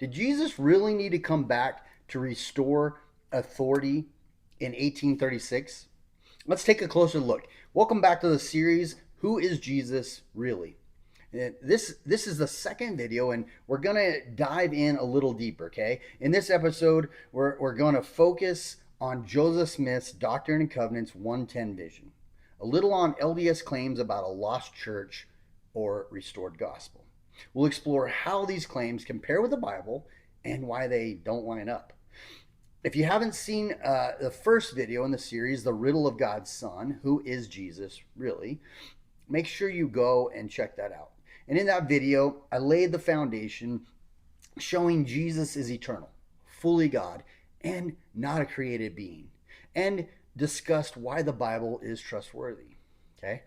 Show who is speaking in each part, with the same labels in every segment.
Speaker 1: Did Jesus really need to come back to restore authority in 1836? Let's take a closer look. Welcome back to the series, Who is Jesus Really? This is the second video, and we're going to dive in a little deeper, okay? In this episode, we're going to focus on Joseph Smith's Doctrine and Covenants 110 vision, a little on LDS claims about a lost church or restored gospel. We'll explore how these claims compare with the Bible and why they don't line up. If you haven't seen the first video in the series, The Riddle of God's Son, Who is Jesus Really? Make sure you go and check that out. And in that video, I laid the foundation showing Jesus is eternal, fully God, and not a created being, and discussed why the Bible is trustworthy. Okay?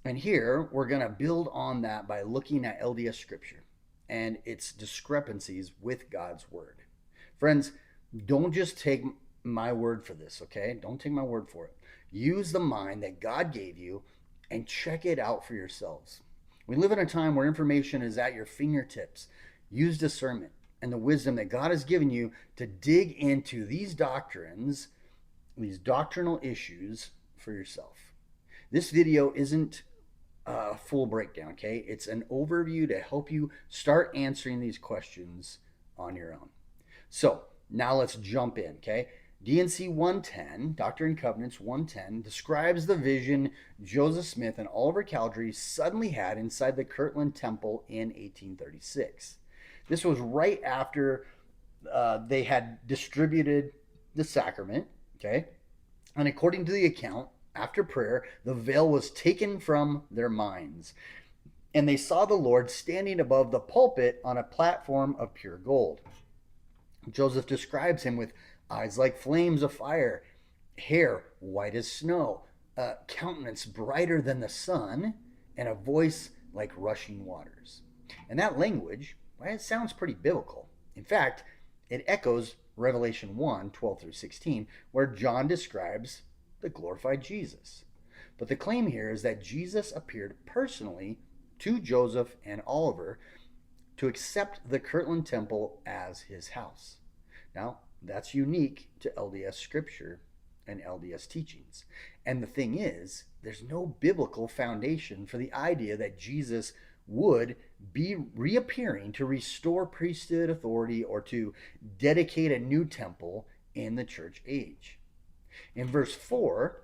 Speaker 1: And here we're going to build on that by looking at LDS scripture and its discrepancies with God's word. Friends, don't just take my word for this, okay? Don't take my word for it. Use the mind that God gave you and check it out for yourselves. We live in a time where information is at your fingertips. Use discernment and the wisdom that God has given you to dig into these doctrines, these doctrinal issues for yourself. This video isn't a full breakdown, okay? It's an overview to help you start answering these questions on your own. So now let's jump in, okay? DNC 110, Doctrine and Covenants 110, describes the vision Joseph Smith and Oliver Cowdery suddenly had inside the Kirtland Temple in 1836. This was right after they had distributed the sacrament, okay? And according to the account, after prayer, the veil was taken from their minds, and they saw the Lord standing above the pulpit on a platform of pure gold. Joseph describes him with eyes like flames of fire, hair white as snow, a countenance brighter than the sun, and a voice like rushing waters. And that language, well, it sounds pretty biblical. In fact, it echoes Revelation 1:12 through 16, where John describes the glorified Jesus. But the claim here is that Jesus appeared personally to Joseph and Oliver to accept the Kirtland Temple as his house. Now, that's unique to LDS scripture and LDS teachings. And the thing is, there's no biblical foundation for the idea that Jesus would be reappearing to restore priesthood authority or to dedicate a new temple in the church age. In verse 4,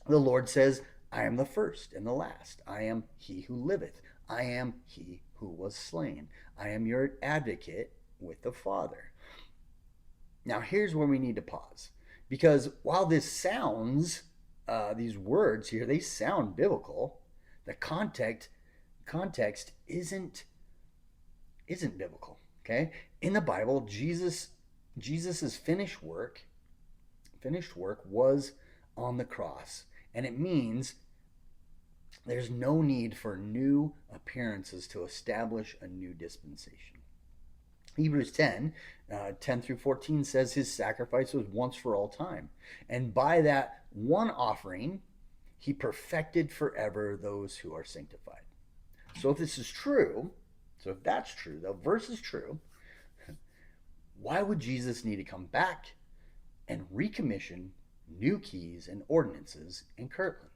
Speaker 1: the Lord says, I am the first and the last. I am he who liveth. I am he who was slain. I am your advocate with the Father. Now, here's where we need to pause. Because while this sounds, these words here, they sound biblical, the context isn't biblical, okay? In the Bible, Jesus's finished work was on the cross, and it means there's no need for new appearances to establish a new dispensation. Hebrews 10 through 14 says his sacrifice was once for all time, and by that one offering he perfected forever those who are sanctified. So if this is true, if that's true, the verse is true, why would Jesus need to come back and recommission new keys and ordinances in Kirtland?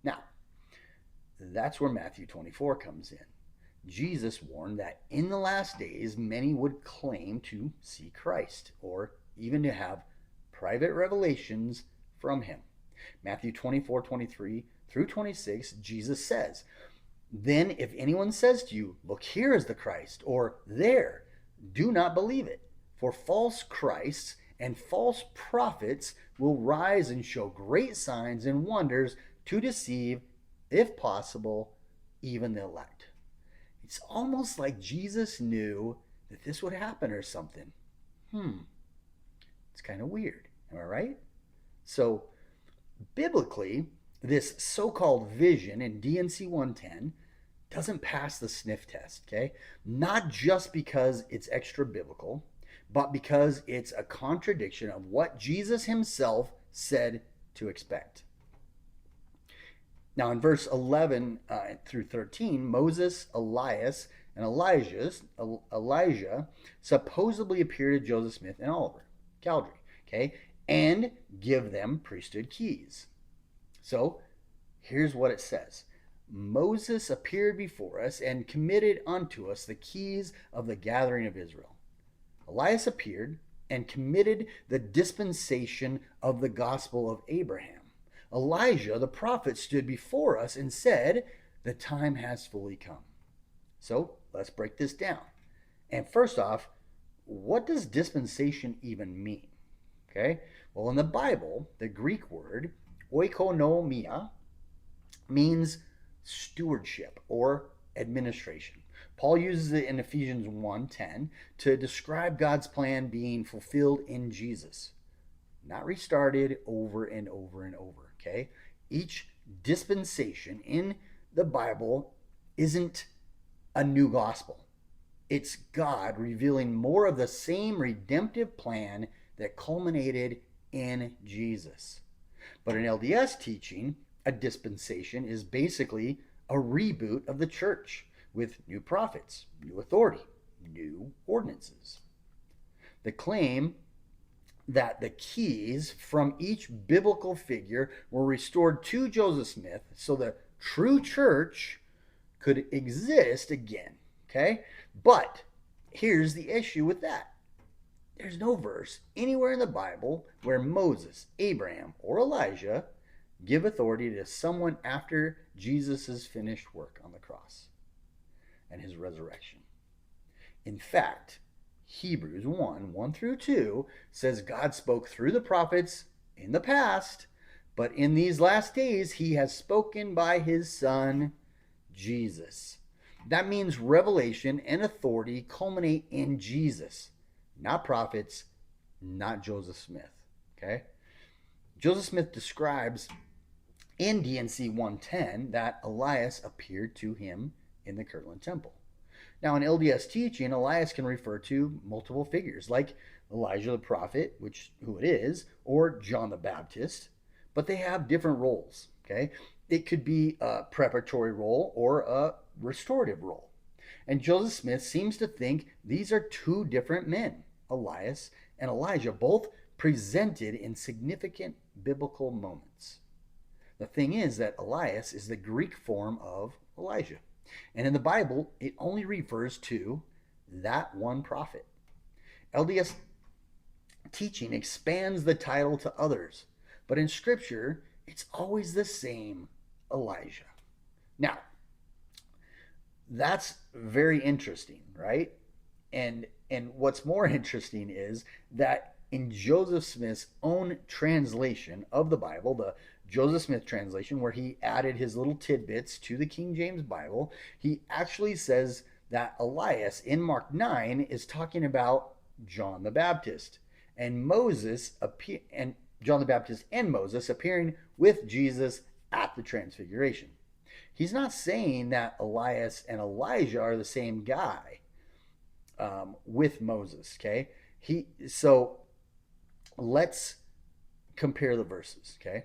Speaker 1: Now, that's where Matthew 24 comes in. Jesus warned that in the last days, many would claim to see Christ or even to have private revelations from him. Matthew 24:23 through 26, Jesus says, then if anyone says to you, look, here is the Christ, or there, do not believe it. For false Christs and false prophets will rise and show great signs and wonders to deceive, if possible, even the elect. It's almost like Jesus knew that this would happen or something. It's kind of weird. Am I right? So, biblically, this so-called vision in DNC 110 doesn't pass the sniff test, okay? Not just because it's extra biblical, but because it's a contradiction of what Jesus himself said to expect. Now in verse 11 through 13, Moses, Elias, And Elijah supposedly appeared to Joseph Smith and Oliver, Cowdery, okay, and give them priesthood keys. So here's what it says. Moses appeared before us and committed unto us the keys of the gathering of Israel. Elias appeared and committed the dispensation of the gospel of Abraham. Elijah, the prophet, stood before us and said, the time has fully come. So let's break this down. And first off, what does dispensation even mean? Okay, well, in the Bible, the Greek word oikonomia means stewardship or administration. Paul uses it in Ephesians 1:10 to describe God's plan being fulfilled in Jesus, not restarted over and over and over, okay? Each dispensation in the Bible isn't a new gospel. It's God revealing more of the same redemptive plan that culminated in Jesus. But in LDS teaching, a dispensation is basically a reboot of the church with new prophets, new authority, new ordinances. The claim that the keys from each biblical figure were restored to Joseph Smith so the true church could exist again. Okay? But here's the issue with that. There's no verse anywhere in the Bible where Moses, Abraham, or Elijah give authority to someone after Jesus' finished work on the cross and his resurrection. In fact, Hebrews 1 through 2 says God spoke through the prophets in the past, but in these last days he has spoken by his Son, Jesus. That means revelation and authority culminate in Jesus, not prophets, not Joseph Smith. Okay? Joseph Smith describes in D&C 110 that Elias appeared to him in the Kirtland temple. Now, in LDS teaching, Elias can refer to multiple figures like Elijah the prophet, who it is, or John the Baptist, but they have different roles. Okay? It could be a preparatory role or a restorative role. And Joseph Smith seems to think these are two different men, Elias and Elijah, both presented in significant biblical moments. The thing is that Elias is the Greek form of Elijah. And in the Bible, it only refers to that one prophet. LDS teaching expands the title to others, but in Scripture, it's always the same Elijah. Now, that's very interesting, right? And what's more interesting is that in Joseph Smith's own translation of the Bible, the Joseph Smith translation, where he added his little tidbits to the King James Bible, he actually says that Elias in Mark 9 is talking about John the Baptist and John the Baptist and Moses appearing with Jesus at the Transfiguration. He's not saying that Elias and Elijah are the same guy with Moses. Okay, so let's compare the verses. Okay,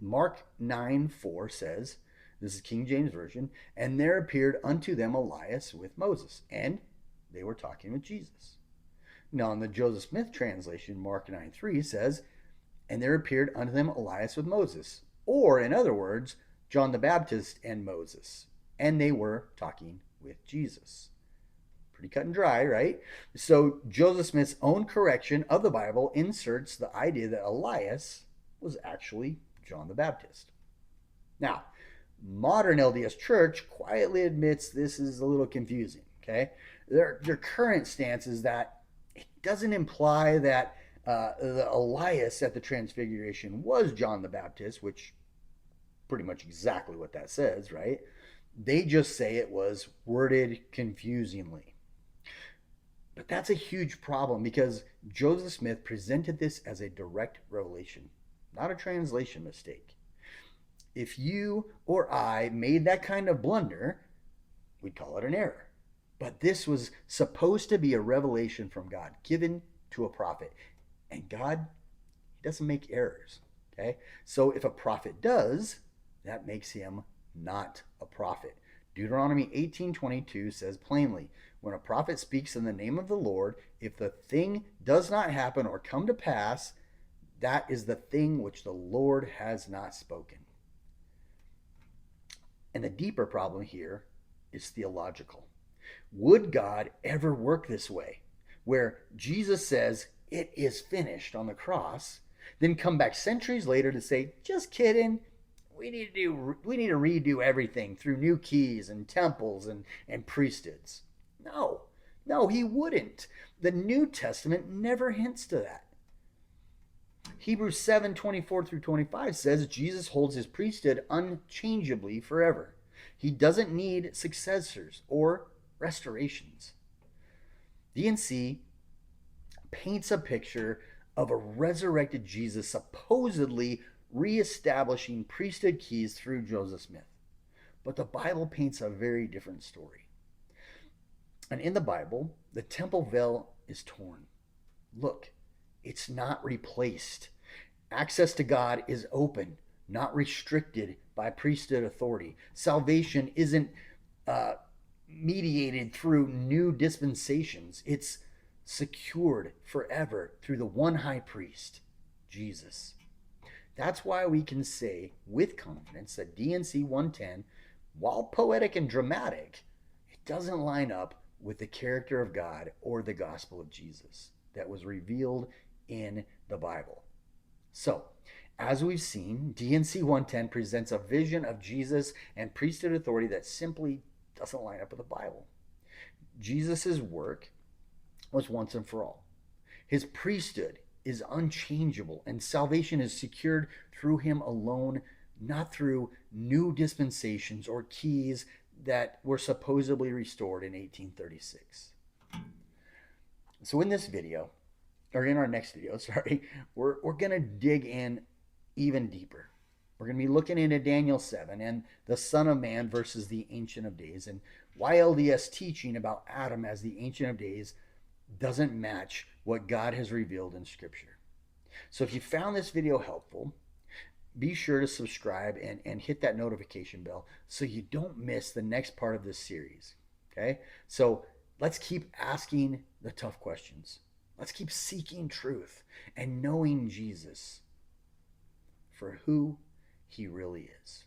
Speaker 1: Mark 9:4 says, this is King James Version, and there appeared unto them Elias with Moses, and they were talking with Jesus. Now, in the Joseph Smith translation, Mark 9:3 says, and there appeared unto them Elias with Moses, or in other words, John the Baptist and Moses, and they were talking with Jesus. Pretty cut and dry, right? So Joseph Smith's own correction of the Bible inserts the idea that Elias was actually John the Baptist. Now, modern LDS Church quietly admits this is a little confusing, okay? Their current stance is that it doesn't imply that the Elias at the Transfiguration was John the Baptist, which pretty much exactly what that says, right? They just say it was worded confusingly. But that's a huge problem because Joseph Smith presented this as a direct revelation, not a translation mistake. If you or I made that kind of blunder, we'd call it an error. But this was supposed to be a revelation from God, given to a prophet. And God, he doesn't make errors, okay? So if a prophet does, that makes him not a prophet. Deuteronomy 18:22 says plainly, when a prophet speaks in the name of the Lord, if the thing does not happen or come to pass, that is the thing which the Lord has not spoken. And the deeper problem here is theological. Would God ever work this way, where Jesus says, it is finished on the cross, then come back centuries later to say, just kidding, we need to redo everything through new keys and temples and priesthoods? No, no, he wouldn't. The New Testament never hints to that. Hebrews 7:24 through 25 says Jesus holds his priesthood unchangeably forever. He doesn't need successors or restorations. D&C paints a picture of a resurrected Jesus supposedly reestablishing priesthood keys through Joseph Smith. But the Bible paints a very different story. And in the Bible, the temple veil is torn. Look, it's not replaced. Access to God is open, not restricted by priesthood authority. Salvation isn't mediated through new dispensations. It's secured forever through the one high priest, Jesus. That's why we can say with confidence that D&C 110, while poetic and dramatic, it doesn't line up with the character of God or the gospel of Jesus that was revealed in the Bible. So, as we've seen, D&C 110 presents a vision of Jesus and priesthood authority that simply doesn't line up with the Bible. Jesus' work was once and for all. His priesthood is unchangeable, and salvation is secured through him alone, not through new dispensations or keys that were supposedly restored in 1836. So in this video, or in our next video, we're going to dig in even deeper. We're going to be looking into Daniel 7 and the Son of Man versus the Ancient of Days, and why LDS teaching about Adam as the Ancient of Days doesn't match what God has revealed in Scripture. So if you found this video helpful, be sure to subscribe and hit that notification bell so you don't miss the next part of this series. Okay? So let's keep asking the tough questions. Let's keep seeking truth and knowing Jesus for who he really is.